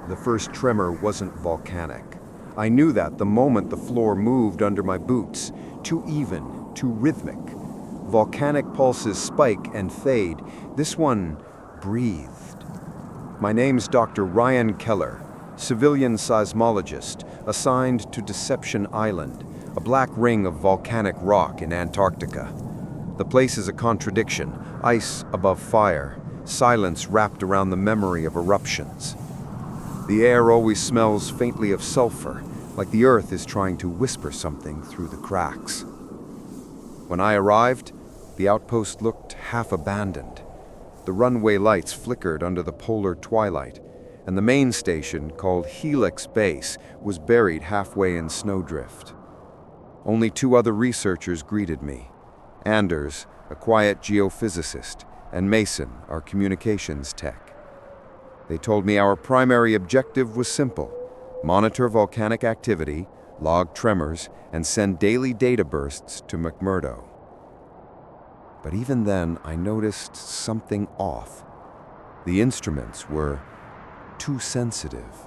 The first tremor wasn't volcanic. I knew that the moment the floor moved under my boots, too even, too rhythmic. Volcanic pulses spike and fade. This one breathed. My name's Dr. Ryan Keller, civilian seismologist, assigned to Deception Island, a black ring of volcanic rock in Antarctica. The place is a contradiction, ice above fire, silence wrapped around the memory of eruptions. The air always smells faintly of sulfur, like the earth is trying to whisper something through the cracks. When I arrived, the outpost looked half abandoned. The runway lights flickered under the polar twilight, and the main station, called Helix Base, was buried halfway in snowdrift. Only 2 other researchers greeted me: Anders, a quiet geophysicist, and Mason, our communications tech. They told me our primary objective was simple: monitor volcanic activity, log tremors, and send daily data bursts to McMurdo. But even then, I noticed something off. The instruments were too sensitive.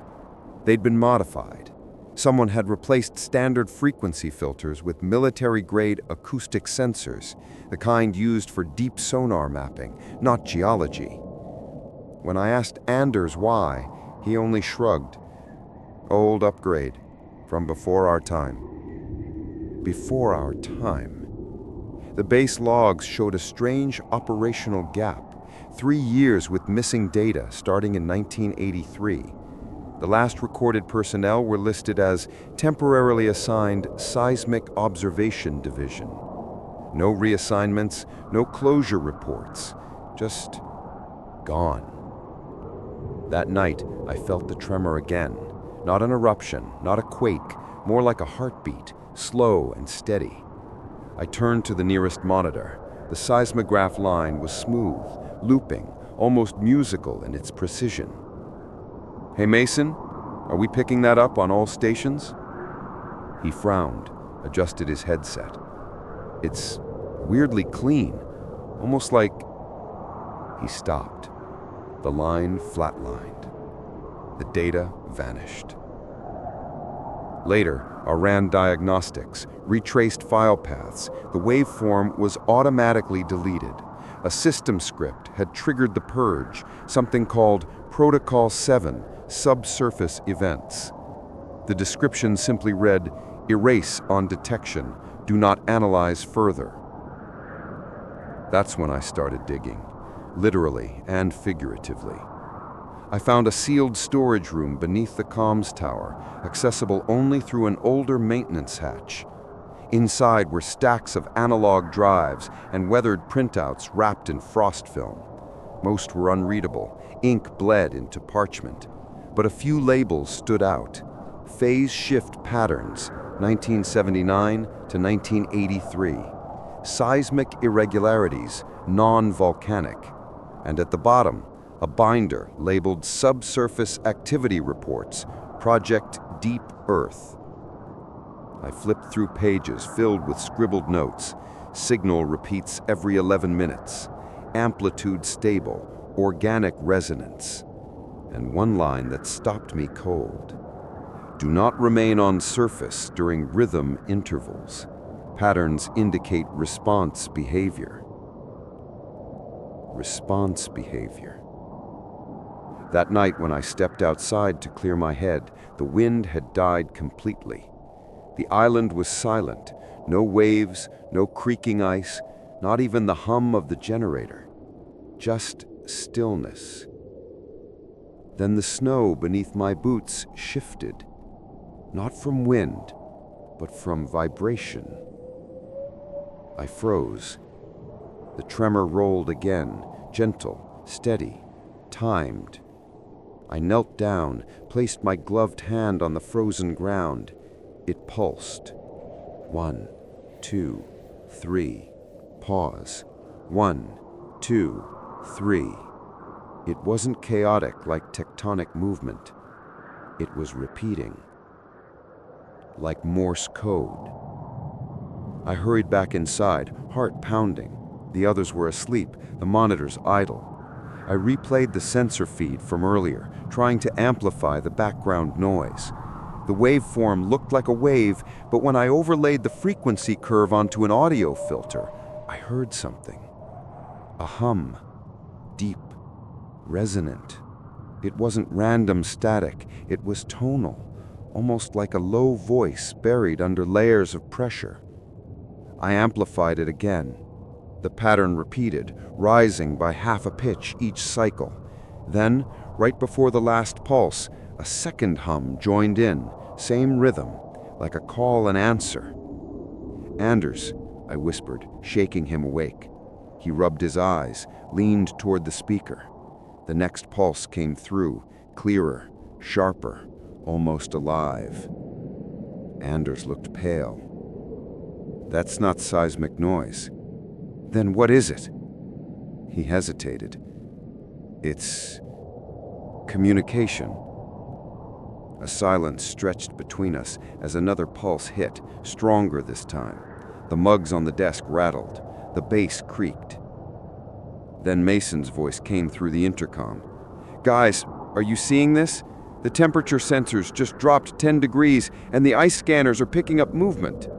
They'd been modified. Someone had replaced standard frequency filters with military-grade acoustic sensors, the kind used for deep sonar mapping, not geology. When I asked Anders why, he only shrugged. Old upgrade, from before our time. Before our time. The base logs showed a strange operational gap, 3 years with missing data starting in 1983. The last recorded personnel were listed as temporarily assigned Seismic Observation Division. No reassignments, no closure reports, just gone. That night, I felt the tremor again. Not an eruption, not a quake, more like a heartbeat, slow and steady. I turned to the nearest monitor. The seismograph line was smooth, looping, almost musical in its precision. "Hey Mason, are we picking that up on all stations?" He frowned, adjusted his headset. "It's weirdly clean, almost like..." He stopped. The line flatlined. The data vanished. Later, I ran diagnostics, retraced file paths. The waveform was automatically deleted. A system script had triggered the purge, something called Protocol 7, Subsurface Events. The description simply read, "Erase on detection, do not analyze further." That's when I started digging, literally and figuratively. I found a sealed storage room beneath the comms tower, accessible only through an older maintenance hatch. Inside were stacks of analog drives and weathered printouts wrapped in frost film. Most were unreadable, ink bled into parchment, but a few labels stood out. Phase shift patterns, 1979 to 1983. Seismic irregularities, non-volcanic. And at the bottom, a binder labeled Subsurface Activity Reports, Project Deep Earth. I flipped through pages filled with scribbled notes. Signal repeats every 11 minutes. Amplitude stable, organic resonance. And one line that stopped me cold. Do not remain on surface during rhythm intervals. Patterns indicate response behavior. Response behavior. That night when I stepped outside to clear my head, the wind had died completely. The island was silent, no waves, no creaking ice, not even the hum of the generator. Just stillness. Then the snow beneath my boots shifted, not from wind, but from vibration. I froze. The tremor rolled again, gentle, steady, timed. I knelt down, placed my gloved hand on the frozen ground. It pulsed. 1, 2, 3. Pause. 1, 2, 3. It wasn't chaotic like tectonic movement. It was repeating. Like Morse code. I hurried back inside, heart pounding. The others were asleep, the monitors idle. I replayed the sensor feed from earlier, trying to amplify the background noise. The waveform looked like a wave, but when I overlaid the frequency curve onto an audio filter, I heard something. A hum. Deep. Resonant. It wasn't random static, it was tonal, almost like a low voice buried under layers of pressure. I amplified it again. The pattern repeated, rising by half a pitch each cycle. Then, right before the last pulse, a second hum joined in, same rhythm, like a call and answer. "Anders," I whispered, shaking him awake. He rubbed his eyes, leaned toward the speaker. The next pulse came through, clearer, sharper, almost alive. Anders looked pale. "That's not seismic noise." "Then what is it?" He hesitated. "It's communication." A silence stretched between us as another pulse hit, stronger this time. The mugs on the desk rattled. The base creaked. Then Mason's voice came through the intercom. "Guys, are you seeing this? The temperature sensors just dropped 10 degrees and the ice scanners are picking up movement."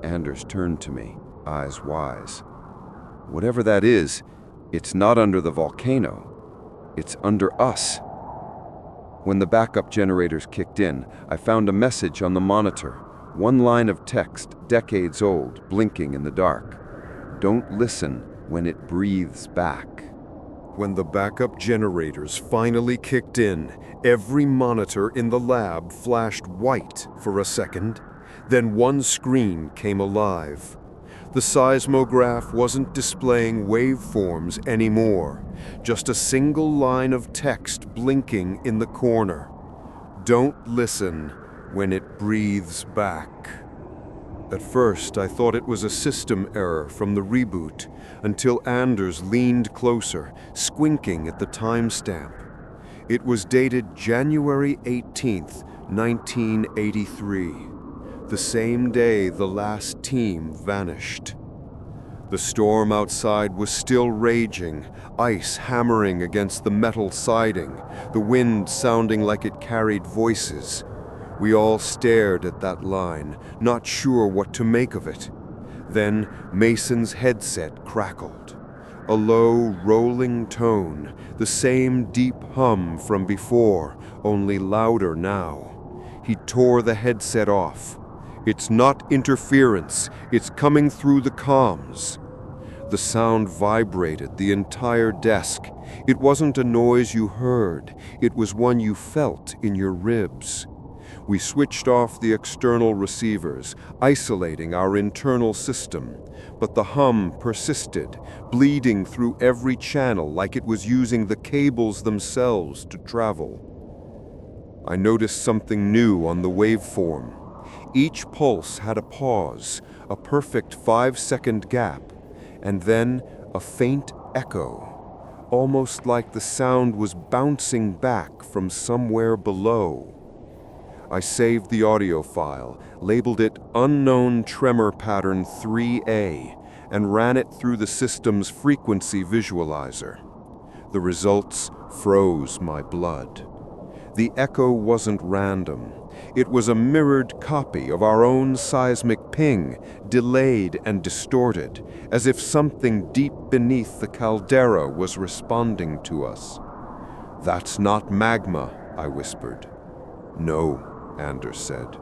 Anders turned to me, eyes wise. "Whatever that is, it's not under the volcano. It's under us." When the backup generators kicked in, I found a message on the monitor, one line of text, decades old, blinking in the dark. "Don't listen when it breathes back." When the backup generators finally kicked in, every monitor in the lab flashed white for a second. Then one screen came alive. The seismograph wasn't displaying waveforms anymore, just a single line of text blinking in the corner. "Don't listen when it breathes back." At first, I thought it was a system error from the reboot, until Anders leaned closer, squinting at the timestamp. It was dated January 18th, 1983. The same day the last team vanished. The storm outside was still raging, ice hammering against the metal siding, the wind sounding like it carried voices. We all stared at that line, not sure what to make of it. Then Mason's headset crackled. A low, rolling tone, the same deep hum from before, only louder now. He tore the headset off. "It's not interference, it's coming through the comms." The sound vibrated the entire desk. It wasn't a noise you heard, it was one you felt in your ribs. We switched off the external receivers, isolating our internal system, but the hum persisted, bleeding through every channel like it was using the cables themselves to travel. I noticed something new on the waveform. Each pulse had a pause, a perfect 5-second gap, and then a faint echo, almost like the sound was bouncing back from somewhere below. I saved the audio file, labeled it Unknown Tremor Pattern 3A, and ran it through the system's frequency visualizer. The results froze my blood. The echo wasn't random. It was a mirrored copy of our own seismic ping, delayed and distorted, as if something deep beneath the caldera was responding to us. "That's not magma," I whispered. "No," Anders said.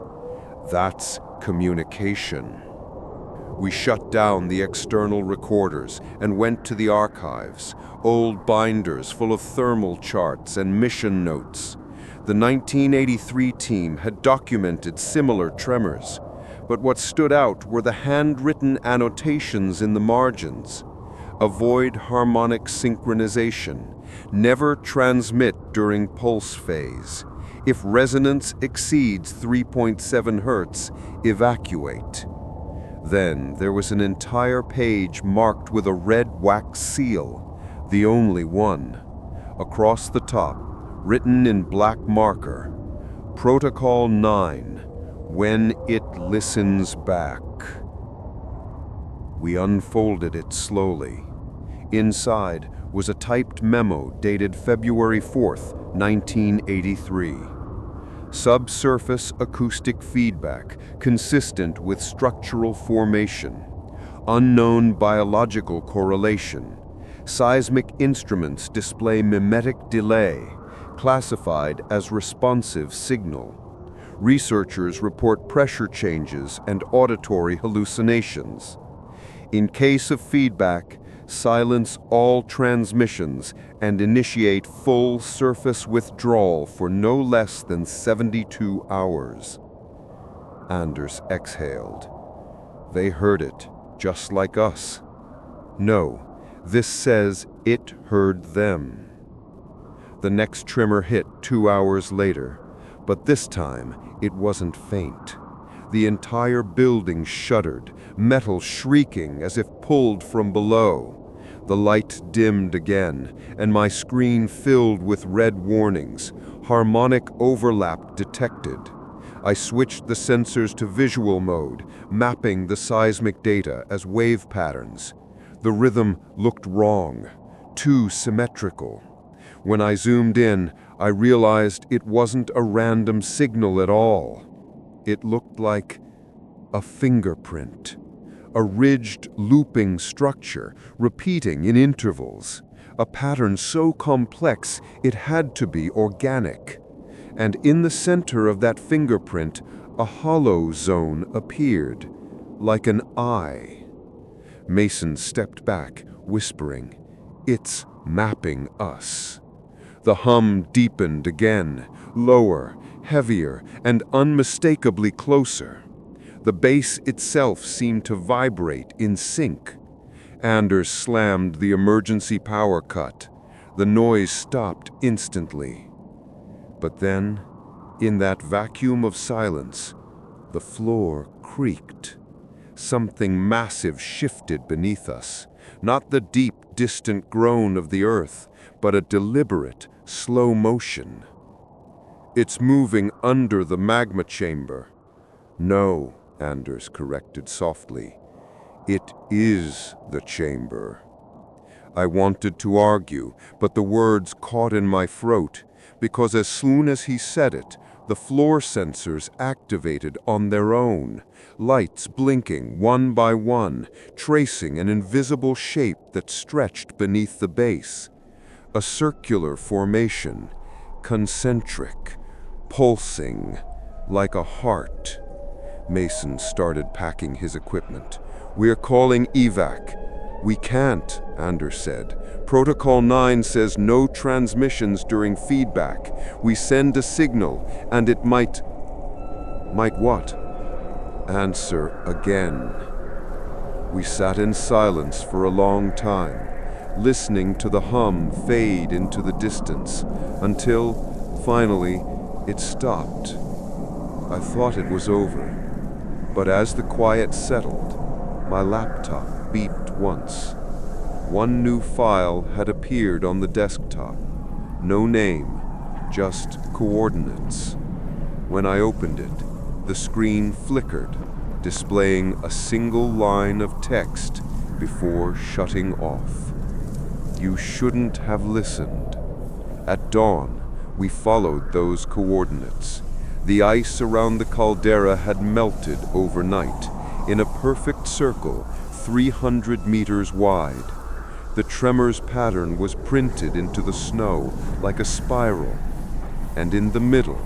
"That's communication." We shut down the external recorders and went to the archives, old binders full of thermal charts and mission notes. The 1983 team had documented similar tremors, but what stood out were the handwritten annotations in the margins. Avoid harmonic synchronization. Never transmit during pulse phase. If resonance exceeds 3.7 Hz, evacuate. Then there was an entire page marked with a red wax seal, the only one. Across the top, written in black marker, Protocol 9, when it listens back. We unfolded it slowly. Inside, was a typed memo dated February 4th, 1983. Subsurface acoustic feedback consistent with structural formation. Unknown biological correlation. Seismic instruments display mimetic delay, classified as responsive signal. Researchers report pressure changes and auditory hallucinations. In case of feedback, silence all transmissions and initiate full surface withdrawal for no less than 72 hours. Anders exhaled. They heard it, just like us. No, this says it heard them. The next tremor hit 2 hours later, but this time it wasn't faint. The entire building shuddered, metal shrieking as if pulled from below. The light dimmed again, and my screen filled with red warnings. Harmonic overlap detected. I switched the sensors to visual mode, mapping the seismic data as wave patterns. The rhythm looked wrong, too symmetrical. When I zoomed in, I realized it wasn't a random signal at all. It looked like a fingerprint, a ridged, looping structure, repeating in intervals, a pattern so complex it had to be organic. And in the center of that fingerprint, a hollow zone appeared, like an eye. Mason stepped back, whispering, "It's mapping us." The hum deepened again, lower, heavier, and unmistakably closer. The base itself seemed to vibrate in sync. Anders slammed the emergency power cut. The noise stopped instantly. But then, in that vacuum of silence, the floor creaked. Something massive shifted beneath us, not the deep, distant groan of the earth, but a deliberate, slow motion. "It's moving under the magma chamber." "No," Anders corrected softly. "It is the chamber." I wanted to argue, but the words caught in my throat, because as soon as he said it, the floor sensors activated on their own, lights blinking one by one, tracing an invisible shape that stretched beneath the base. A circular formation, concentric, pulsing, like a heart. Mason started packing his equipment. "We're calling evac." "We can't," Anders said. "Protocol 9 says no transmissions during feedback. We send a signal, and it might..." "Might what?" "Answer again." We sat in silence for a long time, listening to the hum fade into the distance, until, finally, it stopped. I thought it was over, but as the quiet settled, my laptop beeped once. One new file had appeared on the desktop. No name, just coordinates. When I opened it, the screen flickered, displaying a single line of text before shutting off. "You shouldn't have listened." At dawn, we followed those coordinates. The ice around the caldera had melted overnight, in a perfect circle 300 meters wide. The tremors pattern was printed into the snow like a spiral, and in the middle,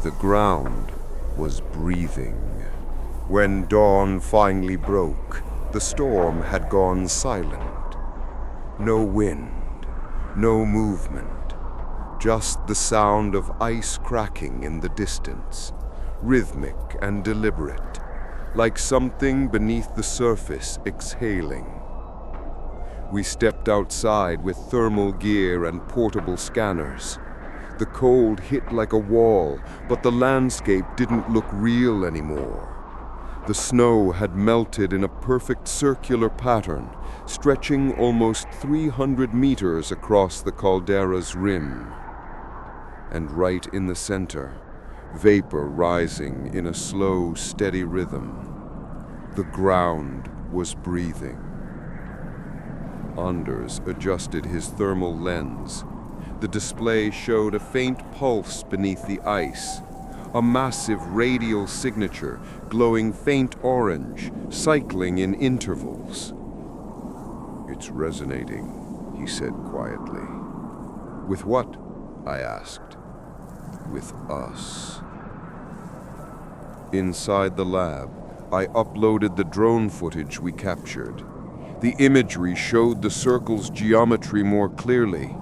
the ground was breathing. When dawn finally broke, the storm had gone silent. No wind, no movement, just the sound of ice cracking in the distance, rhythmic and deliberate, like something beneath the surface exhaling. We stepped outside with thermal gear and portable scanners. The cold hit like a wall, but the landscape didn't look real anymore. The snow had melted in a perfect circular pattern, stretching almost 300 meters across the caldera's rim. And right in the center, vapor rising in a slow, steady rhythm. The ground was breathing. Anders adjusted his thermal lens. The display showed a faint pulse beneath the ice, a massive radial signature glowing faint orange, cycling in intervals. "It's resonating," he said quietly. "With what?" I asked. "With us." Inside the lab, I uploaded the drone footage we captured. The imagery showed the circle's geometry more clearly.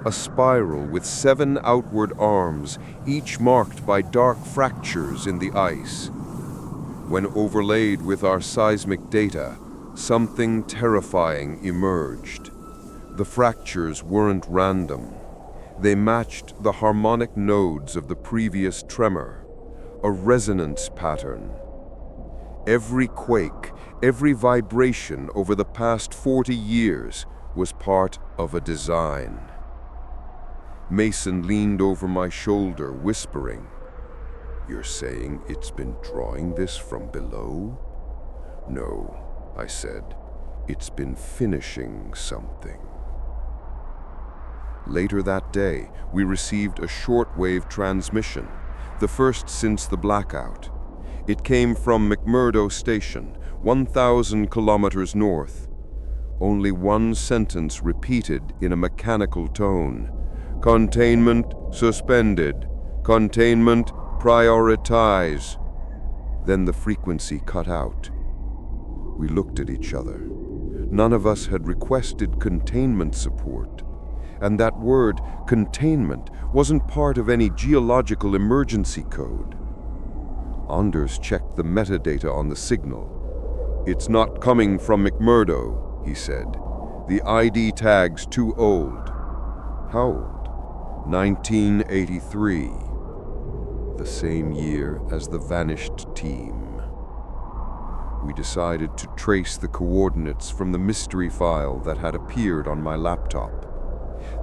A spiral with 7 outward arms, each marked by dark fractures in the ice. When overlaid with our seismic data, something terrifying emerged. The fractures weren't random. They matched the harmonic nodes of the previous tremor, a resonance pattern. Every quake, every vibration over the past 40 years was part of a design. Mason leaned over my shoulder, whispering, "You're saying it's been drawing this from below?" "No," I said. "It's been finishing something." Later that day, we received a shortwave transmission, the first since the blackout. It came from McMurdo Station, 1,000 kilometers north. Only one sentence repeated in a mechanical tone. "Containment suspended. Containment prioritize." Then the frequency cut out. We looked at each other. None of us had requested containment support. And that word, containment, wasn't part of any geological emergency code. Anders checked the metadata on the signal. "It's not coming from McMurdo," he said. "The ID tag's too old." "How old?" 1983. The same year as the vanished team. We decided to trace the coordinates from the mystery file that had appeared on my laptop.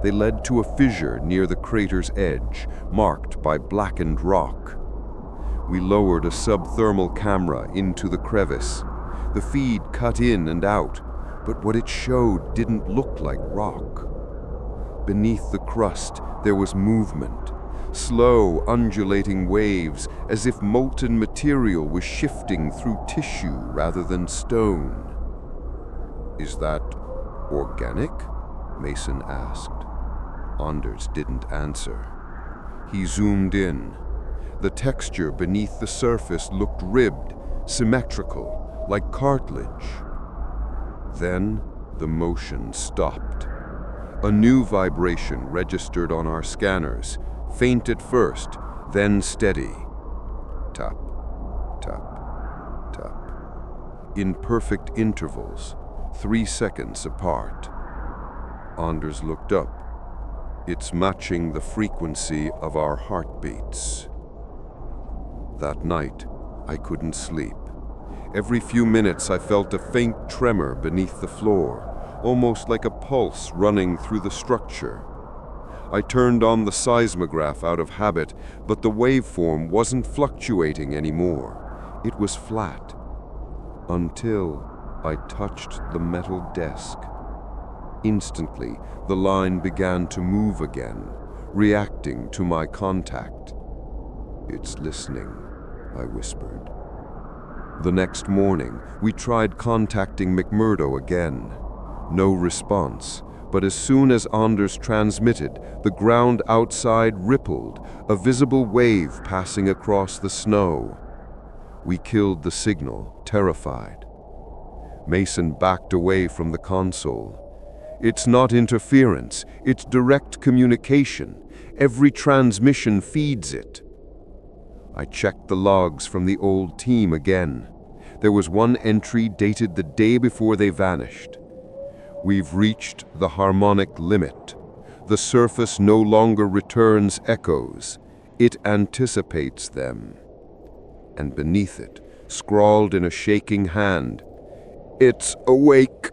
They led to a fissure near the crater's edge, marked by blackened rock. We lowered a subthermal camera into the crevice. The feed cut in and out, but what it showed didn't look like rock. Beneath the crust, there was movement, slow, undulating waves, as if molten material was shifting through tissue rather than stone. "Is that organic?" Mason asked. Anders didn't answer. He zoomed in. The texture beneath the surface looked ribbed, symmetrical, like cartilage. Then the motion stopped. A new vibration registered on our scanners, faint at first, then steady. Tap, tap, tap. In perfect intervals, 3 seconds apart. Anders looked up. "It's matching the frequency of our heartbeats." That night, I couldn't sleep. Every few minutes I felt a faint tremor beneath the floor, almost like a pulse running through the structure. I turned on the seismograph out of habit, but the waveform wasn't fluctuating anymore. It was flat. Until I touched the metal desk. Instantly, the line began to move again, reacting to my contact. "It's listening," I whispered. The next morning, we tried contacting McMurdo again. No response, but as soon as Anders transmitted, the ground outside rippled, a visible wave passing across the snow. We killed the signal, terrified. Mason backed away from the console. "It's not interference, it's direct communication. Every transmission feeds it." I checked the logs from the old team again. There was one entry dated the day before they vanished. "We've reached the harmonic limit. The surface no longer returns echoes. It anticipates them." And beneath it, scrawled in a shaking hand, "It's awake."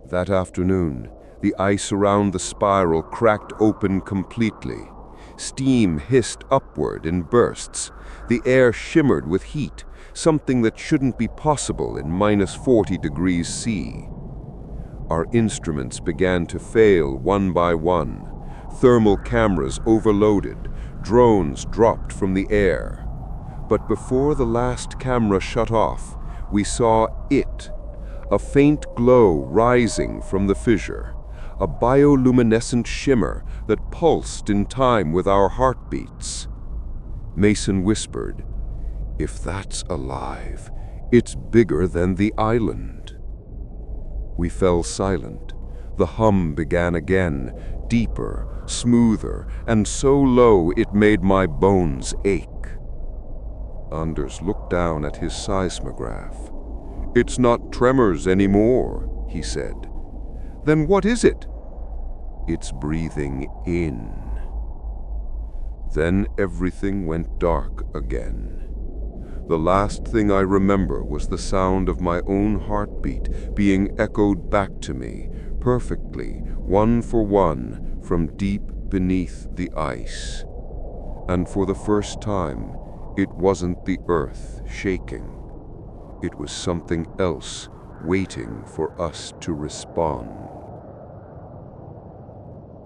That afternoon, the ice around the spiral cracked open completely. Steam hissed upward in bursts. The air shimmered with heat, something that shouldn't be possible in -40 degrees C. Our instruments began to fail one by one. Thermal cameras overloaded, drones dropped from the air. But before the last camera shut off, we saw it, a faint glow rising from the fissure, a bioluminescent shimmer that pulsed in time with our heartbeats. Mason whispered, "If that's alive, it's bigger than the island." We fell silent. The hum began again, deeper, smoother, and so low it made my bones ache. Anders looked down at his seismograph. "It's not tremors anymore," he said. "Then what is it?" "It's breathing in." Then everything went dark again. The last thing I remember was the sound of my own heartbeat being echoed back to me, perfectly, one for one, from deep beneath the ice. And for the first time, it wasn't the earth shaking. It was something else waiting for us to respond.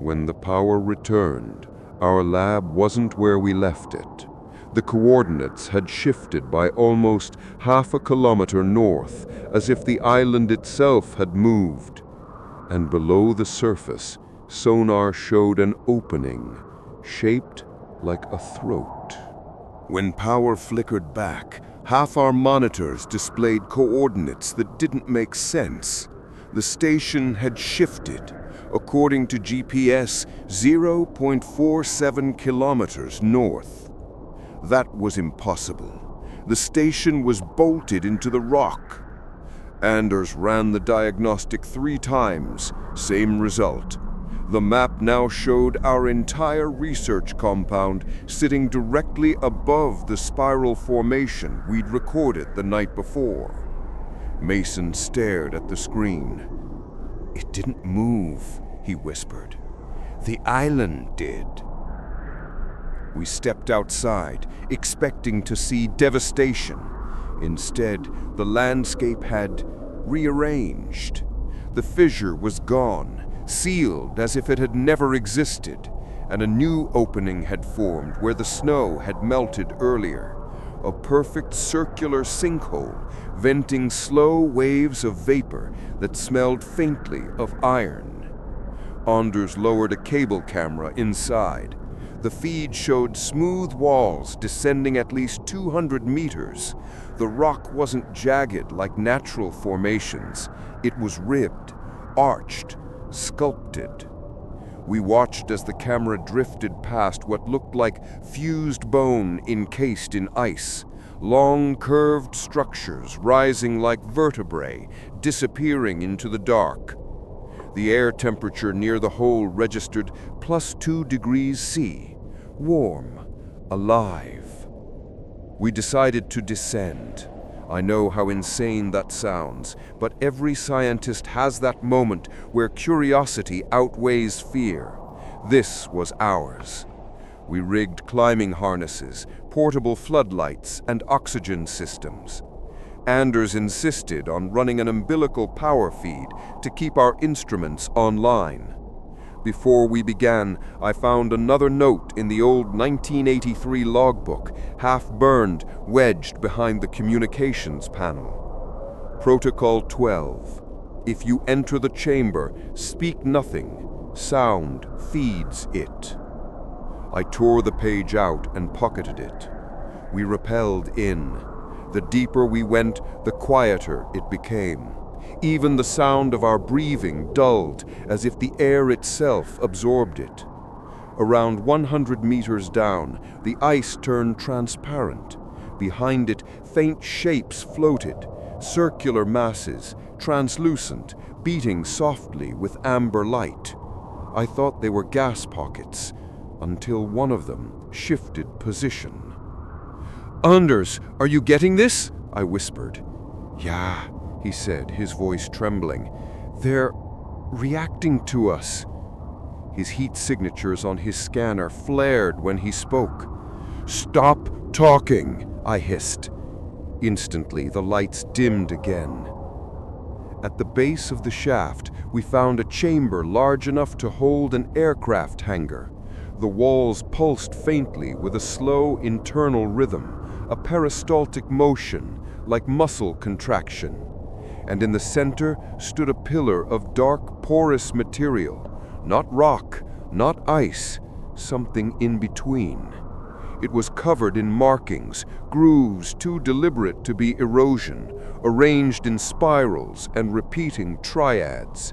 When the power returned, our lab wasn't where we left it. The coordinates had shifted by almost half a kilometer north, as if the island itself had moved. And below the surface, sonar showed an opening, shaped like a throat. When power flickered back, half our monitors displayed coordinates that didn't make sense. The station had shifted, according to GPS, 0.47 kilometers north. That was impossible. The station was bolted into the rock. Anders ran the diagnostic 3 times, same result. The map now showed our entire research compound sitting directly above the spiral formation we'd recorded the night before. Mason stared at the screen. "It didn't move," he whispered. "The island did." We stepped outside, expecting to see devastation. Instead, the landscape had rearranged. The fissure was gone, sealed as if it had never existed, and a new opening had formed where the snow had melted earlier. A perfect circular sinkhole, venting slow waves of vapor that smelled faintly of iron. Anders lowered a cable camera inside. The feed showed smooth walls descending at least 200 meters. The rock wasn't jagged like natural formations. It was ribbed, arched, sculpted. We watched as the camera drifted past what looked like fused bone encased in ice. Long curved structures rising like vertebrae, disappearing into the dark. The air temperature near the hole registered +2 degrees C, warm, alive. We decided to descend. I know how insane that sounds, but every scientist has that moment where curiosity outweighs fear. This was ours. We rigged climbing harnesses, portable floodlights, and oxygen systems. Anders insisted on running an umbilical power feed to keep our instruments online. Before we began, I found another note in the old 1983 logbook, half-burned, wedged behind the communications panel. Protocol 12. If you enter the chamber, speak nothing. Sound feeds it. I tore the page out and pocketed it. We rappelled in. The deeper we went, the quieter it became. Even the sound of our breathing dulled, as if the air itself absorbed it. Around 100 meters down, the ice turned transparent. Behind it, faint shapes floated, circular masses, translucent, beating softly with amber light. I thought they were gas pockets, until one of them shifted position. "Anders, are you getting this?" I whispered. "Yeah," he said, his voice trembling. "They're reacting to us." His heat signatures on his scanner flared when he spoke. "Stop talking," I hissed. Instantly, the lights dimmed again. At the base of the shaft, we found a chamber large enough to hold an aircraft hangar. The walls pulsed faintly with a slow internal rhythm, a peristaltic motion, like muscle contraction. And in the center stood a pillar of dark, porous material, not rock, not ice, something in between. It was covered in markings, grooves too deliberate to be erosion, arranged in spirals and repeating triads.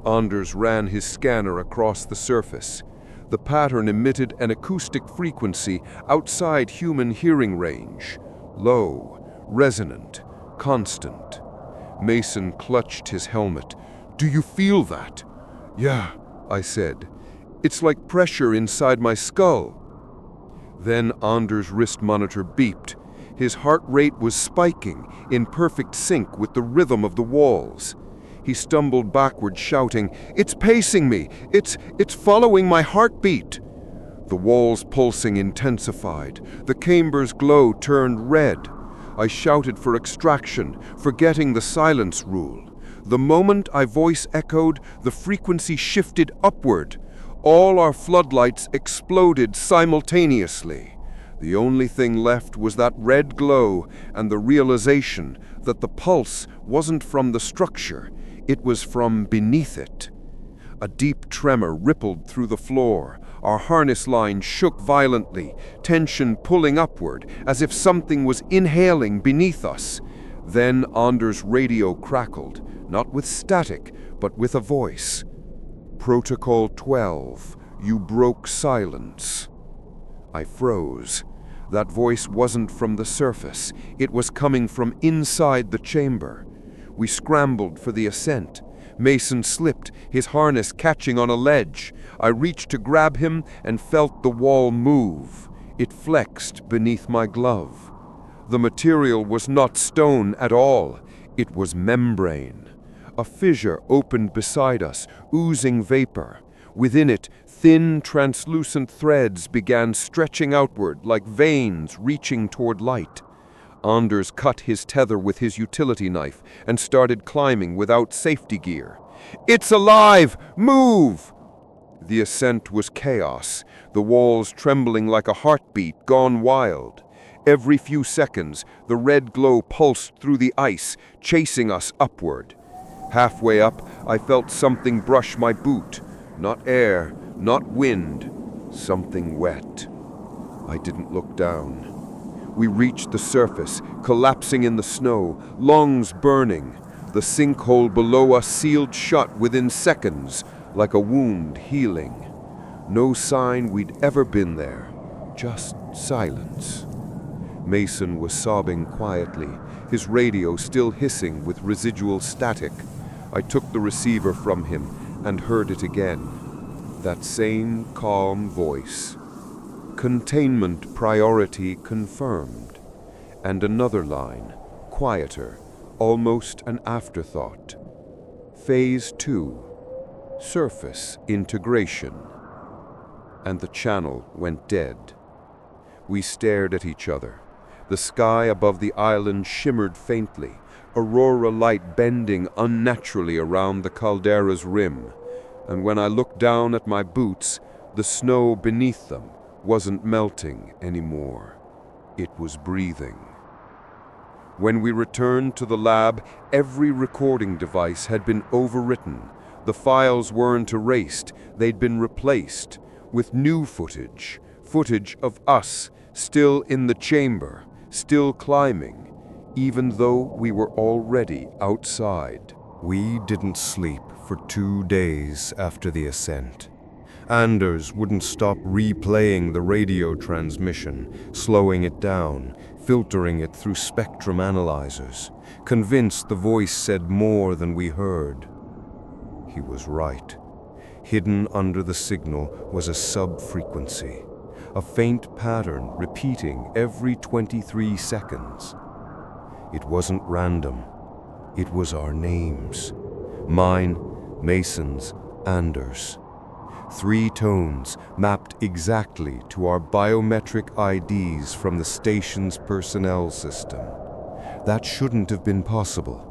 Anders ran his scanner across the surface. The pattern emitted an acoustic frequency outside human hearing range. Low, resonant, constant. Mason clutched his helmet. "Do you feel that?" "Yeah," I said. "It's like pressure inside my skull." Then Anders' wrist monitor beeped. His heart rate was spiking, in perfect sync with the rhythm of the walls. He stumbled backward, shouting, "It's pacing me! It's following my heartbeat!" The walls pulsing intensified. The chamber's glow turned red. I shouted for extraction, forgetting the silence rule. The moment I voice echoed, the frequency shifted upward. All our floodlights exploded simultaneously. The only thing left was that red glow and the realization that the pulse wasn't from the structure, it was from beneath it. A deep tremor rippled through the floor. Our harness line shook violently, tension pulling upward, as if something was inhaling beneath us. Then Anders' radio crackled, not with static, but with a voice. "Protocol 12, you broke silence." I froze. That voice wasn't from the surface. It was coming from inside the chamber. We scrambled for the ascent. Mason slipped, his harness catching on a ledge. I reached to grab him and felt the wall move. It flexed beneath my glove. The material was not stone at all. It was membrane. A fissure opened beside us, oozing vapor. Within it, thin, translucent threads began stretching outward like veins reaching toward light. Anders cut his tether with his utility knife and started climbing without safety gear. "It's alive! Move!" The ascent was chaos, the walls trembling like a heartbeat gone wild. Every few seconds, the red glow pulsed through the ice, chasing us upward. Halfway up, I felt something brush my boot. Not air, not wind, something wet. I didn't look down. We reached the surface, collapsing in the snow, lungs burning. The sinkhole below us sealed shut within seconds, like a wound healing. No sign we'd ever been there, just silence. Mason was sobbing quietly, his radio still hissing with residual static. I took the receiver from him and heard it again. That same calm voice. "Containment priority confirmed." And another line, quieter, almost an afterthought. "Phase 2, surface integration." And the channel went dead. We stared at each other. The sky above the island shimmered faintly, aurora light bending unnaturally around the caldera's rim. And when I looked down at my boots, the snow beneath them wasn't melting anymore. It was breathing. When we returned to the lab, every recording device had been overwritten. The files weren't erased, they'd been replaced with new footage of us, still in the chamber, still climbing, even though we were already outside. We didn't sleep for 2 days after the ascent. Anders wouldn't stop replaying the radio transmission, slowing it down, filtering it through spectrum analyzers, convinced the voice said more than we heard. He was right. Hidden under the signal was a sub-frequency, a faint pattern repeating every 23 seconds. It wasn't random. It was our names. Mine, Mason's, Anders. 3 tones mapped exactly to our biometric IDs from the station's personnel system. That shouldn't have been possible.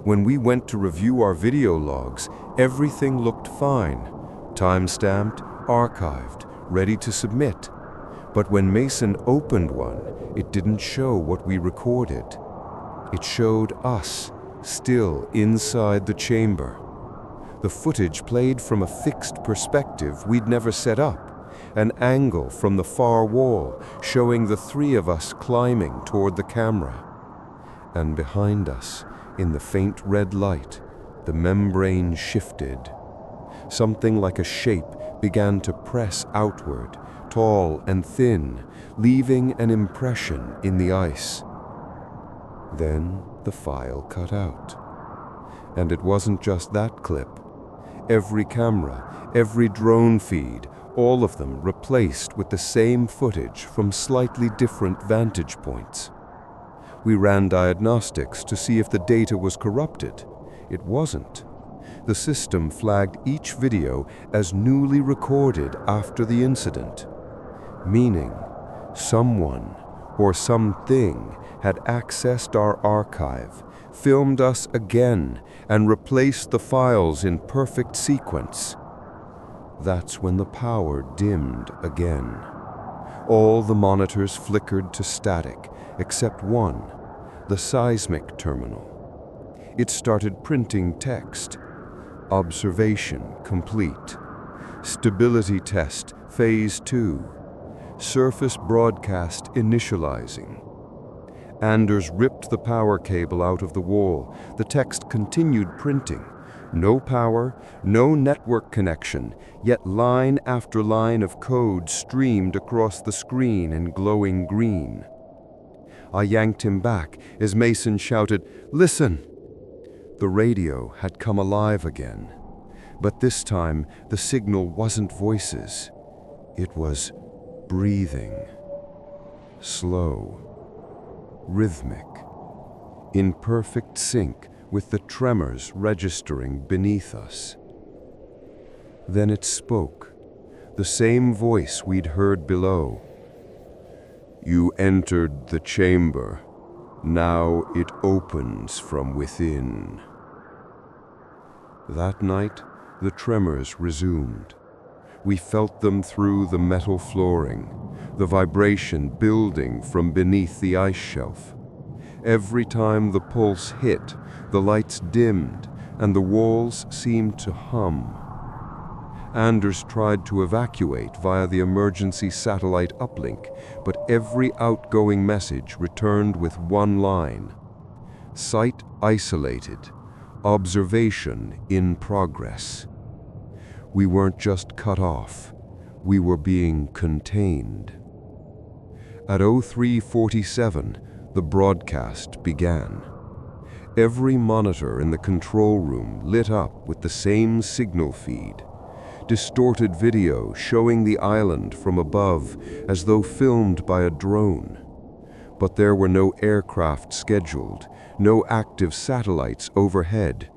When we went to review our video logs, everything looked fine. Time-stamped, archived, ready to submit. But when Mason opened one, it didn't show what we recorded. It showed us, still inside the chamber. The footage played from a fixed perspective we'd never set up, an angle from the far wall showing the three of us climbing toward the camera. And behind us, in the faint red light, the membrane shifted. Something like a shape began to press outward, tall and thin, leaving an impression in the ice. Then the file cut out. And it wasn't just that clip. Every camera, every drone feed, all of them replaced with the same footage from slightly different vantage points. We ran diagnostics to see if the data was corrupted. It wasn't. The system flagged each video as newly recorded after the incident, meaning someone or something had accessed our archive, filmed us again, and replaced the files in perfect sequence. That's when the power dimmed again. All the monitors flickered to static, except one, the seismic terminal. It started printing text. Observation complete. Stability test, phase 2. Surface broadcast initializing. Anders ripped the power cable out of the wall. The text continued printing. No power, no network connection, yet line after line of code streamed across the screen in glowing green. I yanked him back as Mason shouted, "Listen!" The radio had come alive again, but this time the signal wasn't voices. It was breathing. Slow. Rhythmic. In perfect sync with the tremors registering beneath us. Then it spoke, the same voice we'd heard below. "You entered the chamber. Now it opens from within." That night, the tremors resumed. We felt them through the metal flooring, the vibration building from beneath the ice shelf. Every time the pulse hit, the lights dimmed and the walls seemed to hum. Anders tried to evacuate via the emergency satellite uplink, but every outgoing message returned with one line: site isolated, observation in progress. We weren't just cut off, we were being contained. At 03:47, the broadcast began. Every monitor in the control room lit up with the same signal feed. Distorted video showing the island from above as though filmed by a drone. But there were no aircraft scheduled, no active satellites overhead,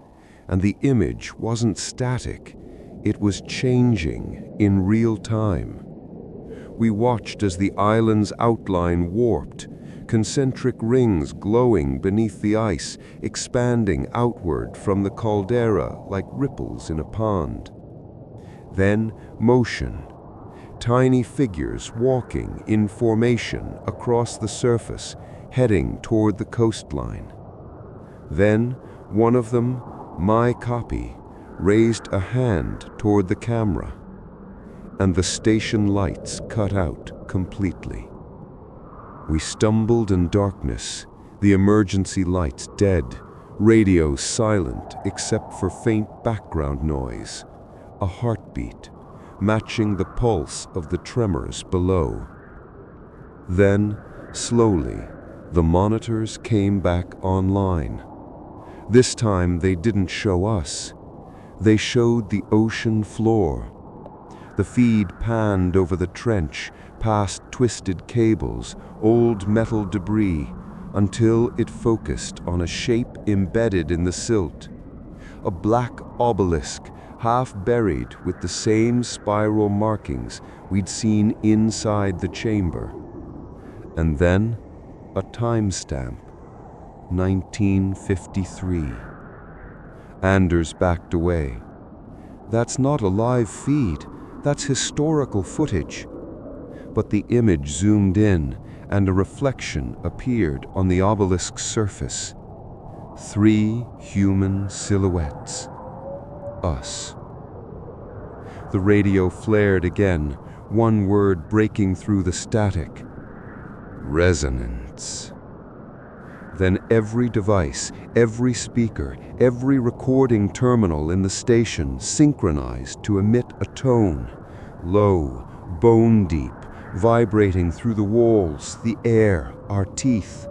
and the image wasn't static, it was changing in real time. We watched as the island's outline warped, concentric rings glowing beneath the ice, expanding outward from the caldera like ripples in a pond. Then motion, tiny figures walking in formation across the surface, heading toward the coastline. Then one of them, my copy, raised a hand toward the camera, and the station lights cut out completely. We stumbled in darkness, the emergency lights dead, radio silent except for faint background noise. A heartbeat, matching the pulse of the tremors below. Then, slowly, the monitors came back online. This time they didn't show us. They showed the ocean floor. The feed panned over the trench, past twisted cables, old metal debris, until it focused on a shape embedded in the silt. A black obelisk, half buried with the same spiral markings we'd seen inside the chamber. And then, a timestamp, 1953. Anders backed away. That's not a live feed, that's historical footage. But the image zoomed in, and a reflection appeared on the obelisk's surface. 3 human silhouettes. Us. The radio flared again, one word breaking through the static. Resonance. Then every device, every speaker, every recording terminal in the station synchronized to emit a tone, low, bone-deep, vibrating through the walls, the air, our teeth.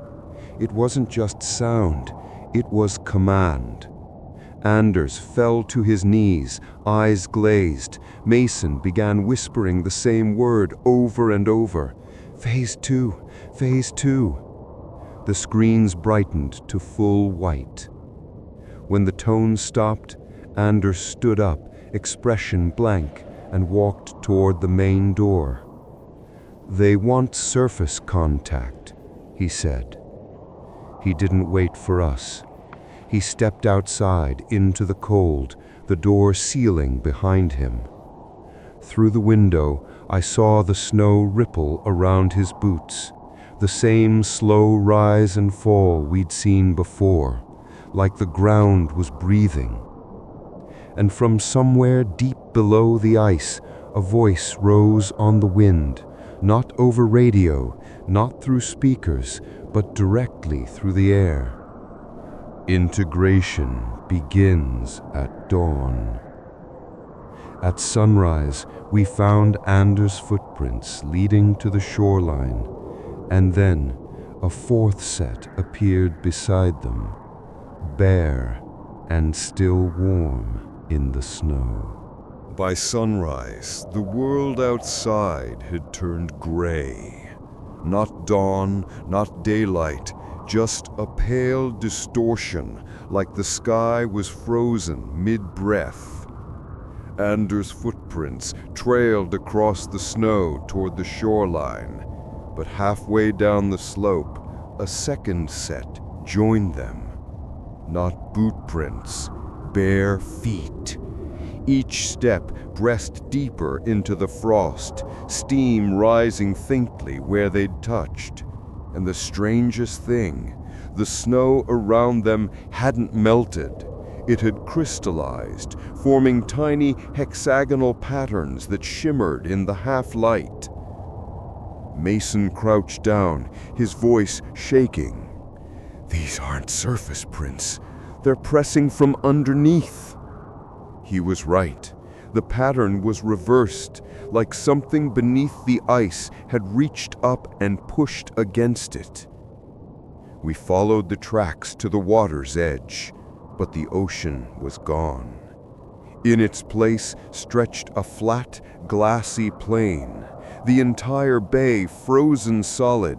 It wasn't just sound, it was command. Anders fell to his knees, eyes glazed. Mason began whispering the same word over and over. Phase 2, Phase 2. The screens brightened to full white. When the tone stopped, Anders stood up, expression blank, and walked toward the main door. They want surface contact, he said. He didn't wait for us. He stepped outside into the cold, the door sealing behind him. Through the window, I saw the snow ripple around his boots, the same slow rise and fall we'd seen before, like the ground was breathing. And from somewhere deep below the ice, a voice rose on the wind, not over radio, not through speakers, but directly through the air. Integration begins at dawn. At sunrise, we found Anders' footprints leading to the shoreline, and then a 4th set appeared beside them, bare and still warm in the snow. By sunrise, the world outside had turned gray. Not dawn, not daylight, just a pale distortion, like the sky was frozen mid-breath. Anders' footprints trailed across the snow toward the shoreline, but halfway down the slope, a 2nd set joined them. Not boot prints, bare feet. Each step breast deeper into the frost, steam rising faintly where they'd touched. And the strangest thing, the snow around them hadn't melted. It had crystallized, forming tiny hexagonal patterns that shimmered in the half-light. Mason crouched down, his voice shaking. These aren't surface prints. They're pressing from underneath. He was right. The pattern was reversed, like something beneath the ice had reached up and pushed against it. We followed the tracks to the water's edge, but the ocean was gone. In its place stretched a flat, glassy plain, the entire bay frozen solid,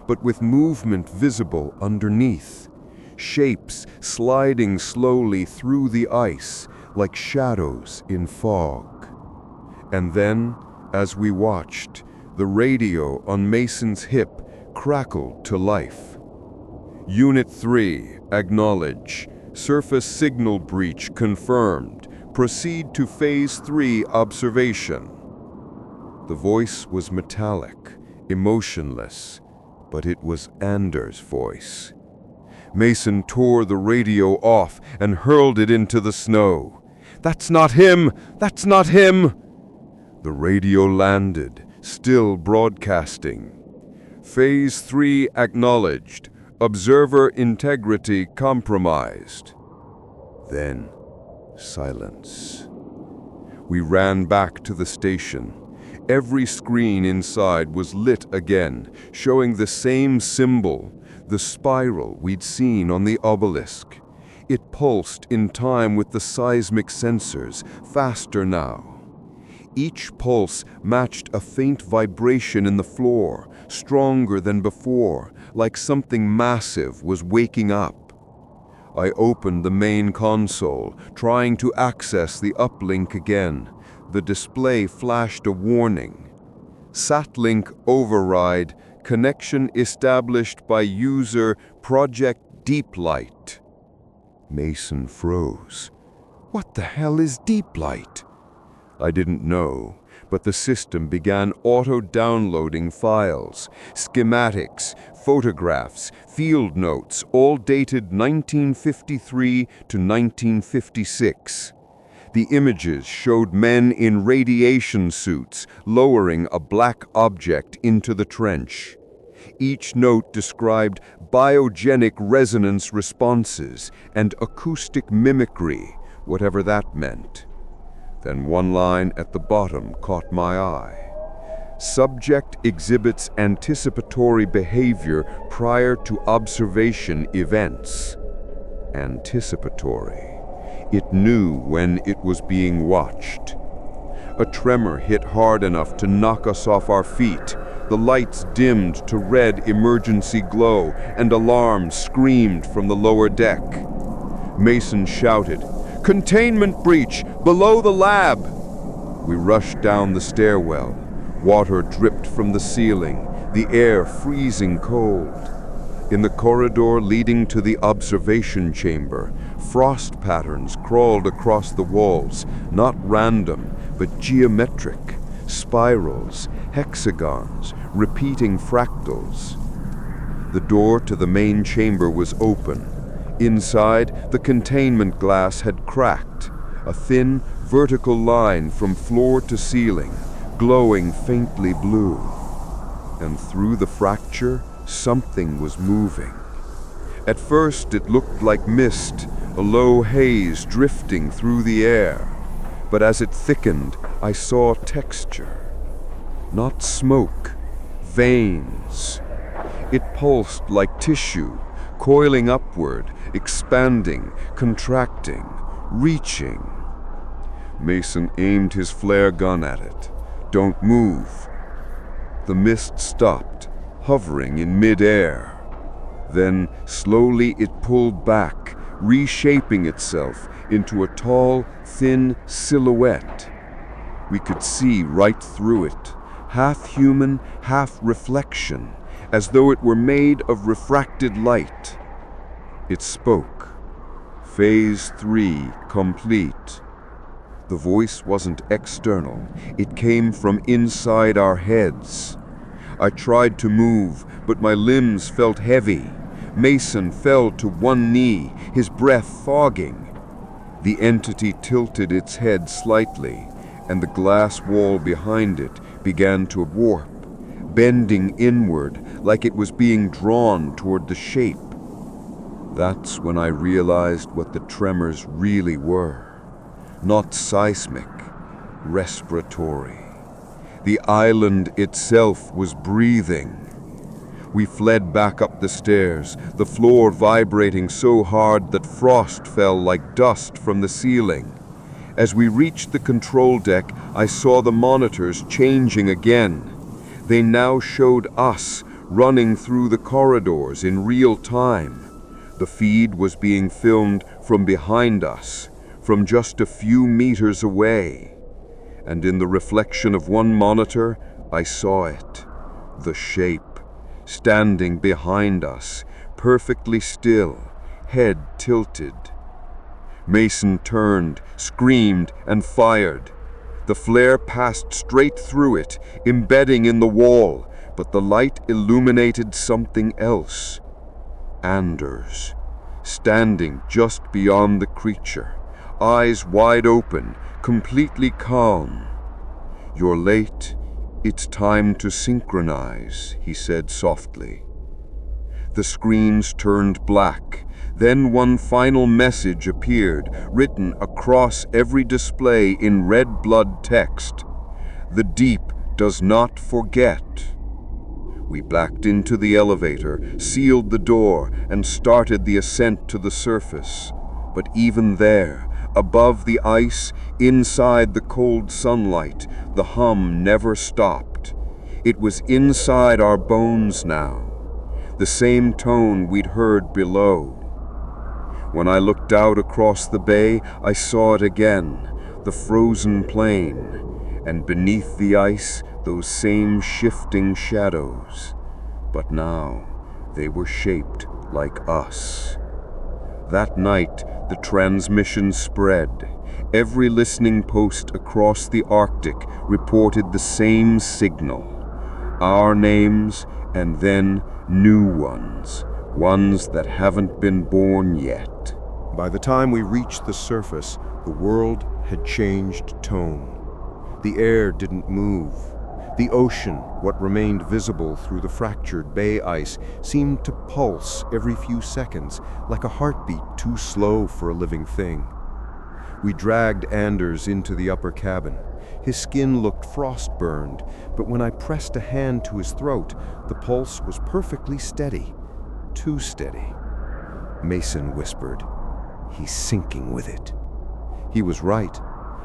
but with movement visible underneath, shapes sliding slowly through the ice like shadows in fog. And then, as we watched, the radio on Mason's hip crackled to life. Unit 3, acknowledge. Surface signal breach confirmed. Proceed to Phase 3 observation. The voice was metallic, emotionless, but it was Anders' voice. Mason tore the radio off and hurled it into the snow. That's not him! That's not him! The radio landed, still broadcasting. Phase 3 acknowledged. Observer integrity compromised. Then, silence. We ran back to the station. Every screen inside was lit again, showing the same symbol, the spiral we'd seen on the obelisk. It pulsed in time with the seismic sensors, faster now. Each pulse matched a faint vibration in the floor, stronger than before, like something massive was waking up. I opened the main console, trying to access the uplink again. The display flashed a warning. Satlink override, connection established by user Project Deep Light. Mason froze. What the hell is deep light? I didn't know, but the system began auto-downloading files, schematics, photographs, field notes, all dated 1953 to 1956. The images showed men in radiation suits lowering a black object into the trench. Each note described biogenic resonance responses and acoustic mimicry, whatever that meant. Then one line at the bottom caught my eye. Subject exhibits anticipatory behavior prior to observation events. Anticipatory. It knew when it was being watched. A tremor hit hard enough to knock us off our feet. The lights dimmed to red emergency glow, and alarms screamed from the lower deck. Mason shouted, "Containment breach! Below the lab!" We rushed down the stairwell. Water dripped from the ceiling, the air freezing cold. In the corridor leading to the observation chamber, frost patterns crawled across the walls, not random, but geometric. Spirals, hexagons, repeating fractals. The door to the main chamber was open. Inside, the containment glass had cracked, a thin, vertical line from floor to ceiling, glowing faintly blue. And through the fracture, something was moving. At first, it looked like mist, a low haze drifting through the air. But as it thickened, I saw texture. Not smoke, veins. It pulsed like tissue, coiling upward, expanding, contracting, reaching. Mason aimed his flare gun at it. "Don't move." The mist stopped, hovering in mid-air. Then, slowly it pulled back, reshaping itself into a tall, thin silhouette. We could see right through it, half human, half reflection, as though it were made of refracted light. It spoke. Phase 3 complete. The voice wasn't external. It came from inside our heads. I tried to move, but my limbs felt heavy. Mason fell to one knee, his breath fogging. The entity tilted its head slightly, and the glass wall behind it began to warp, bending inward like it was being drawn toward the shape. That's when I realized what the tremors really were. Not seismic, respiratory. The island itself was breathing. We fled back up the stairs, the floor vibrating so hard that frost fell like dust from the ceiling. As we reached the control deck, I saw the monitors changing again. They now showed us running through the corridors in real time. The feed was being filmed from behind us, from just a few meters away. And in the reflection of one monitor, I saw it, the shape, standing behind us, perfectly still, head tilted. Mason turned, screamed, and fired. The flare passed straight through it, embedding in the wall, but the light illuminated something else. Anders, standing just beyond the creature, eyes wide open, completely calm. "You're late. It's time to synchronize," he said softly. The screens turned black. Then one final message appeared, written across every display in red blood text. "The deep does not forget." We backed into the elevator, sealed the door, and started the ascent to the surface. But even there, above the ice, inside the cold sunlight, the hum never stopped. It was inside our bones now, the same tone we'd heard below. When I looked out across the bay, I saw it again, the frozen plain, and beneath the ice, those same shifting shadows. But now, they were shaped like us. That night, the transmission spread. Every listening post across the Arctic reported the same signal. Our names, and then new ones. Ones that haven't been born yet. By the time we reached the surface, the world had changed tone. The air didn't move. The ocean, what remained visible through the fractured bay ice, seemed to pulse every few seconds, like a heartbeat too slow for a living thing. We dragged Anders into the upper cabin. His skin looked frost-burned, but when I pressed a hand to his throat, the pulse was perfectly steady. Too steady. Mason whispered, "He's sinking with it." He was right.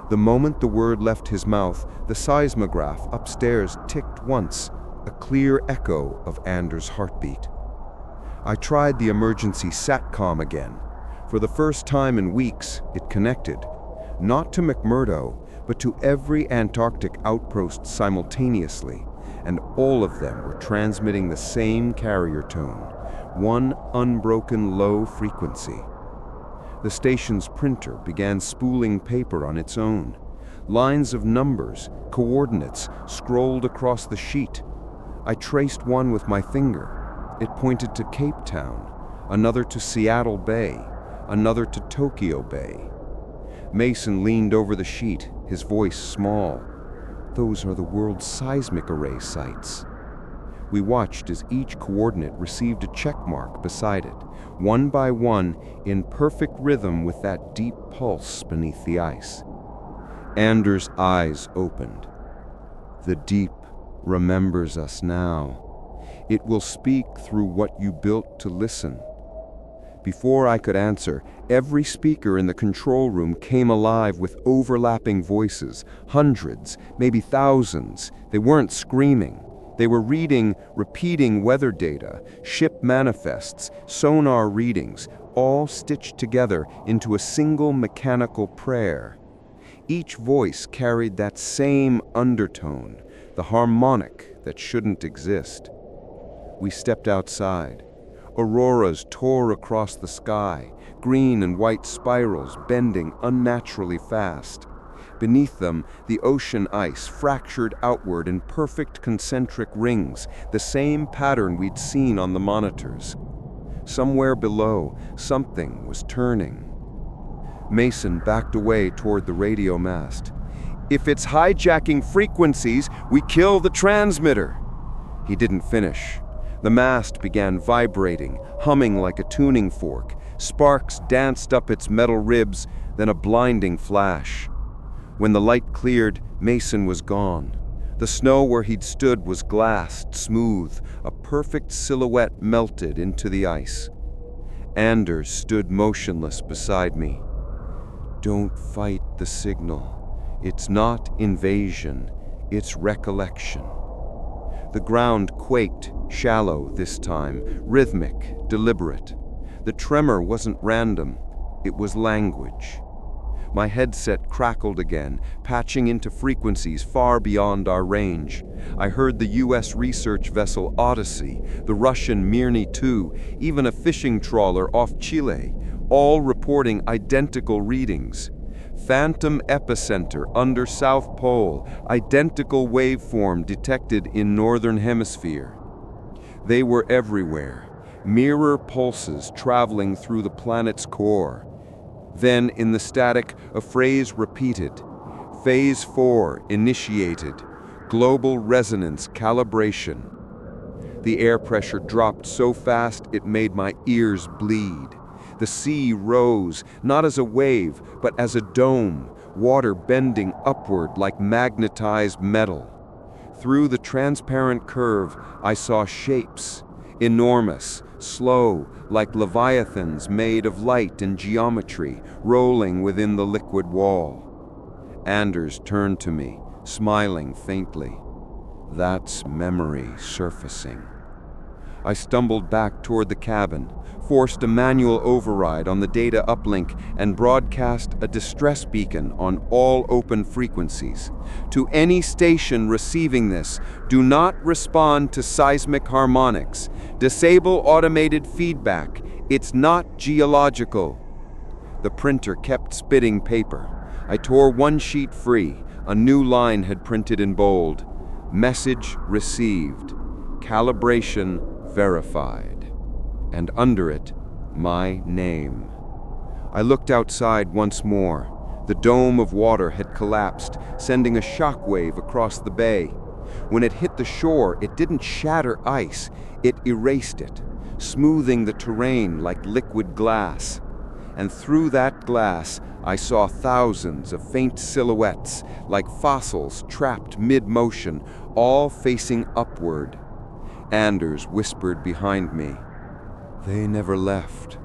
The moment the word left his mouth, the seismograph upstairs ticked once, a clear echo of Anders' heartbeat. I tried the emergency SATCOM again. For the first time in weeks, it connected. Not to McMurdo, but to every Antarctic outpost simultaneously, and all of them were transmitting the same carrier tone, one unbroken low frequency. The station's printer began spooling paper on its own. Lines of numbers, coordinates, scrolled across the sheet. I traced one with my finger. It pointed to Cape Town, another to Seattle Bay, another to Tokyo Bay. Mason leaned over the sheet, his voice small. "Those are the world's seismic array sites." We watched as each coordinate received a check mark beside it, one by one, in perfect rhythm with that deep pulse beneath the ice. Anders' eyes opened. "The deep remembers us now. It will speak through what you built to listen." Before I could answer, every speaker in the control room came alive with overlapping voices, hundreds, maybe thousands. They weren't screaming. They were repeating weather data, ship manifests, sonar readings, all stitched together into a single mechanical prayer. Each voice carried that same undertone, the harmonic that shouldn't exist. We stepped outside. Auroras tore across the sky, green and white spirals bending unnaturally fast. Beneath them, the ocean ice fractured outward in perfect concentric rings, the same pattern we'd seen on the monitors. Somewhere below, something was turning. Mason backed away toward the radio mast. "If it's hijacking frequencies, we kill the transmitter." He didn't finish. The mast began vibrating, humming like a tuning fork. Sparks danced up its metal ribs, then a blinding flash. When the light cleared, Mason was gone. The snow where he'd stood was glassed, smooth, a perfect silhouette melted into the ice. Anders stood motionless beside me. "Don't fight the signal. It's not invasion, it's recollection." The ground quaked, shallow this time, rhythmic, deliberate. The tremor wasn't random, it was language. My headset crackled again, patching into frequencies far beyond our range. I heard the U.S. research vessel Odyssey, the Russian Mirny 2, even a fishing trawler off Chile, all reporting identical readings. Phantom epicenter under South Pole, identical waveform detected in Northern Hemisphere. They were everywhere, mirror pulses traveling through the planet's core. Then, in the static, a phrase repeated. Phase 4 initiated. Global resonance calibration. The air pressure dropped so fast it made my ears bleed. The sea rose, not as a wave, but as a dome, water bending upward like magnetized metal. Through the transparent curve, I saw shapes, enormous, slow, like leviathans made of light and geometry, rolling within the liquid wall. Anders turned to me, smiling faintly. That's memory surfacing. I stumbled back toward the cabin, forced a manual override on the data uplink, and broadcast a distress beacon on all open frequencies. To any station receiving this, do not respond to seismic harmonics. Disable automated feedback. It's not geological. The printer kept spitting paper. I tore one sheet free. A new line had printed in bold. Message received. Calibration verified. And under it, my name. I looked outside once more. The dome of water had collapsed, sending a shock wave across the bay. When it hit the shore, it didn't shatter ice, it erased it, smoothing the terrain like liquid glass. And through that glass, I saw thousands of faint silhouettes, like fossils trapped mid-motion, all facing upward. Anders whispered behind me, "They never left.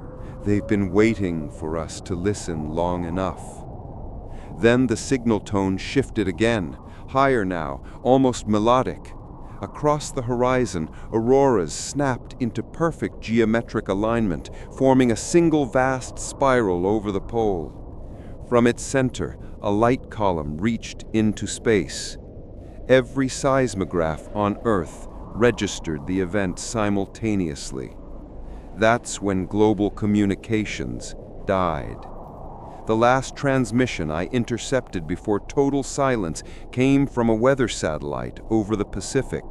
They've been waiting for us to listen long enough." Then the signal tone shifted again, higher now, almost melodic. Across the horizon, auroras snapped into perfect geometric alignment, forming a single vast spiral over the pole. From its center, a light column reached into space. Every seismograph on Earth registered the event simultaneously. That's when global communications died. The last transmission I intercepted before total silence came from a weather satellite over the Pacific.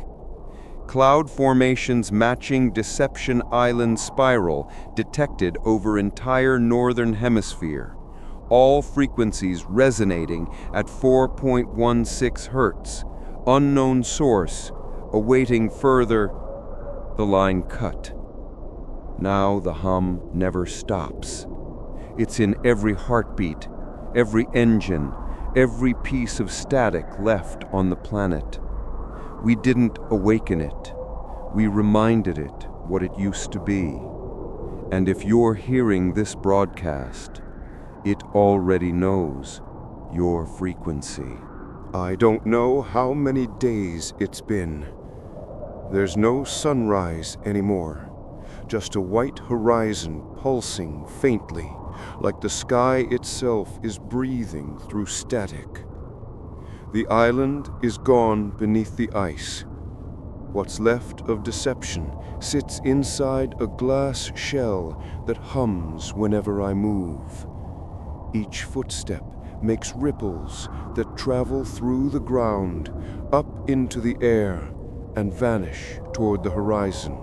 Cloud formations matching Deception Island spiral detected over entire northern hemisphere. All frequencies resonating at 4.16 Hertz. Unknown source, awaiting further. The line cut. Now the hum never stops. It's in every heartbeat, every engine, every piece of static left on the planet. We didn't awaken it. We reminded it what it used to be. And if you're hearing this broadcast, it already knows your frequency. I don't know how many days it's been. There's no sunrise anymore. Just a white horizon pulsing faintly, like the sky itself is breathing through static. The island is gone beneath the ice. What's left of Deception sits inside a glass shell that hums whenever I move. Each footstep makes ripples that travel through the ground, up into the air, and vanish toward the horizon.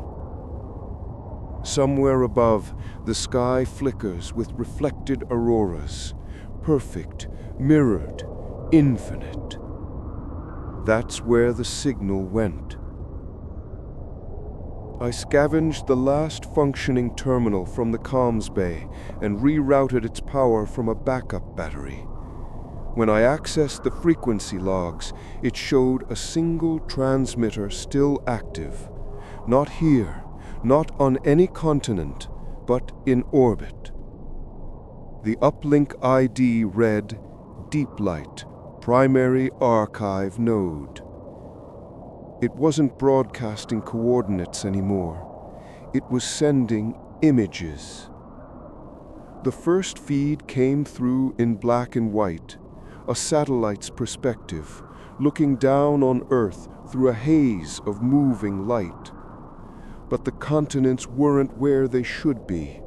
Somewhere above, the sky flickers with reflected auroras, perfect, mirrored, infinite. That's where the signal went. I scavenged the last functioning terminal from the comms bay and rerouted its power from a backup battery. When I accessed the frequency logs, it showed a single transmitter still active. Not here, not on any continent, but in orbit. The uplink ID read Deep Light, Primary Archive Node. It wasn't broadcasting coordinates anymore. It was sending images. The first feed came through in black and white, a satellite's perspective, looking down on Earth through a haze of moving light. But the continents weren't where they should be.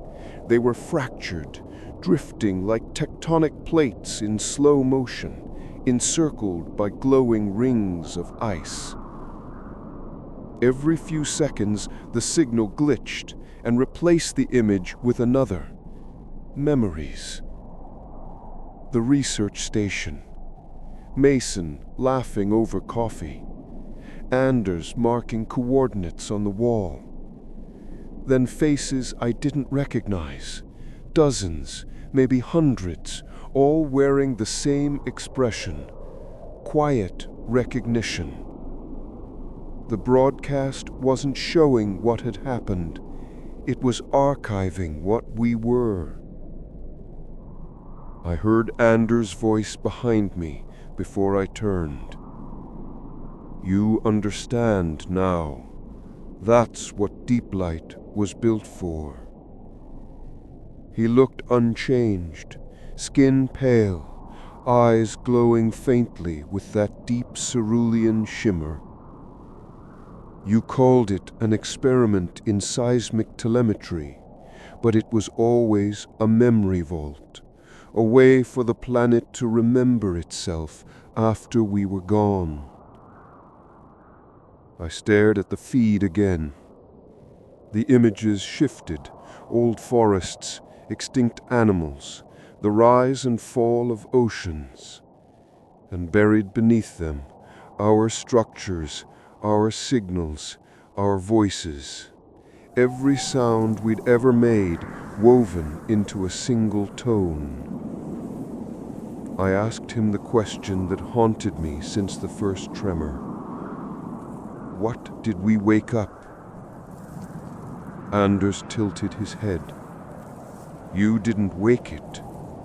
They were fractured, drifting like tectonic plates in slow motion, encircled by glowing rings of ice. Every few seconds, the signal glitched and replaced the image with another. Memories. The research station. Mason laughing over coffee. Anders marking coordinates on the wall. Then faces I didn't recognize. Dozens, maybe hundreds, all wearing the same expression. Quiet recognition. The broadcast wasn't showing what had happened. It was archiving what we were. I heard Anders' voice behind me before I turned. You understand now. That's what Deep Light was built for. He looked unchanged, skin pale, eyes glowing faintly with that deep cerulean shimmer. You called it an experiment in seismic telemetry, but it was always a memory vault, a way for the planet to remember itself after we were gone. I stared at the feed again. The images shifted: old forests, extinct animals, the rise and fall of oceans. And buried beneath them, our structures, our signals, our voices. Every sound we'd ever made woven into a single tone. I asked him the question that haunted me since the first tremor. What did we wake up? Anders tilted his head. You didn't wake it.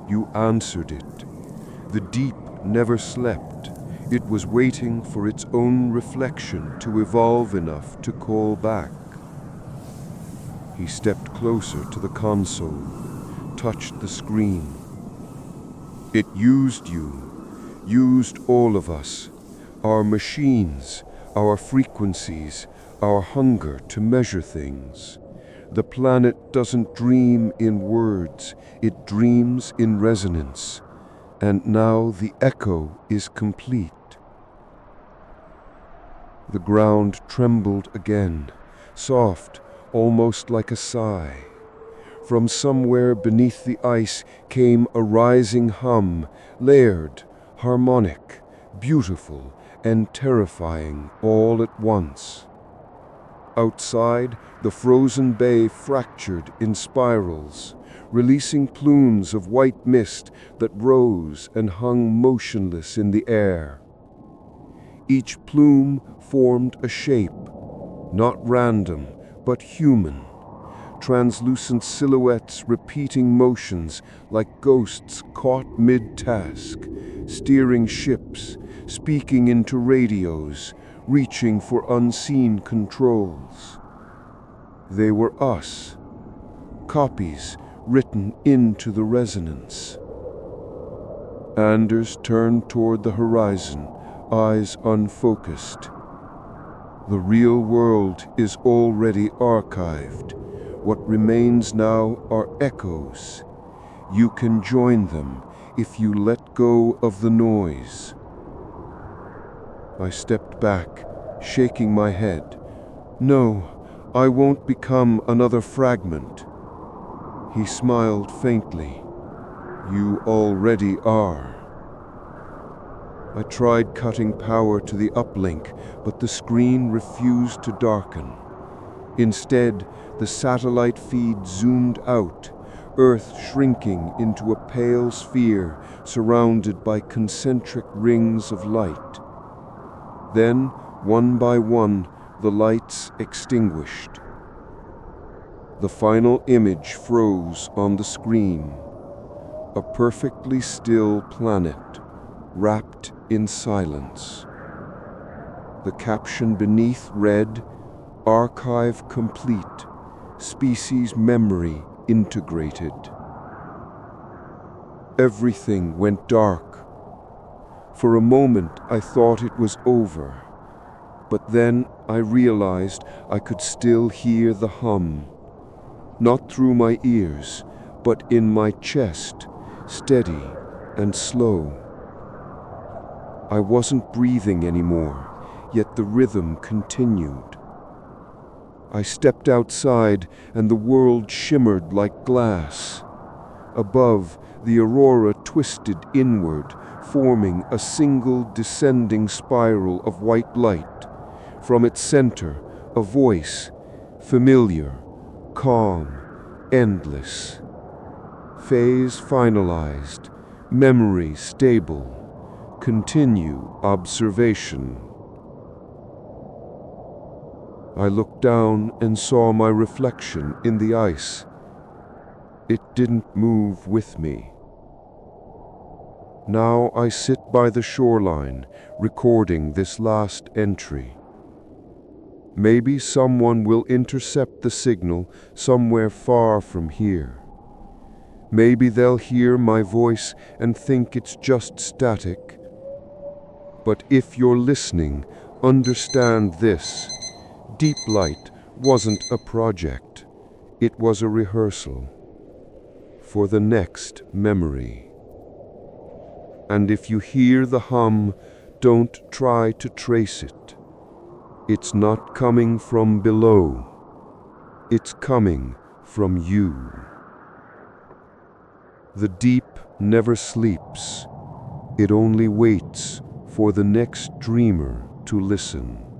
You answered it. The deep never slept. It was waiting for its own reflection to evolve enough to call back. He stepped closer to the console, touched the screen. It used you, used all of us, our machines, our frequencies, our hunger to measure things. The planet doesn't dream in words, it dreams in resonance. And now the echo is complete. The ground trembled again, soft, almost like a sigh. From somewhere beneath the ice came a rising hum, layered, harmonic, beautiful, and terrifying all at once. Outside, the frozen bay fractured in spirals, releasing plumes of white mist that rose and hung motionless in the air. Each plume formed a shape, not random, but human. Translucent silhouettes repeating motions like ghosts caught mid-task, steering ships, speaking into radios, reaching for unseen controls. They were us, copies written into the resonance. Anders turned toward the horizon, eyes unfocused. The real world is already archived. What remains now are echoes. You can join them if you let go of the noise. I stepped back, shaking my head. No, I won't become another fragment. He smiled faintly. You already are. I tried cutting power to the uplink, but the screen refused to darken. Instead, the satellite feed zoomed out, Earth shrinking into a pale sphere surrounded by concentric rings of light. Then, one by one, the lights extinguished. The final image froze on the screen. A perfectly still planet, wrapped in silence. The caption beneath read, "Archive complete. Species memory integrated." Everything went dark. For a moment, I thought it was over. But then I realized I could still hear the hum. Not through my ears, but in my chest, steady and slow. I wasn't breathing anymore, yet the rhythm continued. I stepped outside, and the world shimmered like glass. Above, the aurora twisted inward, forming a single descending spiral of white light. From its center, a voice, familiar, calm, endless. Phase finalized, memory stable. Continue observation. I looked down and saw my reflection in the ice. It didn't move with me. Now I sit by the shoreline, recording this last entry. Maybe someone will intercept the signal somewhere far from here. Maybe they'll hear my voice and think it's just static. But if you're listening, understand this. Deep light wasn't a project. It was a rehearsal for the next memory. And if you hear the hum, don't try to trace it. It's not coming from below. It's coming from you. The deep never sleeps. It only waits for the next dreamer to listen.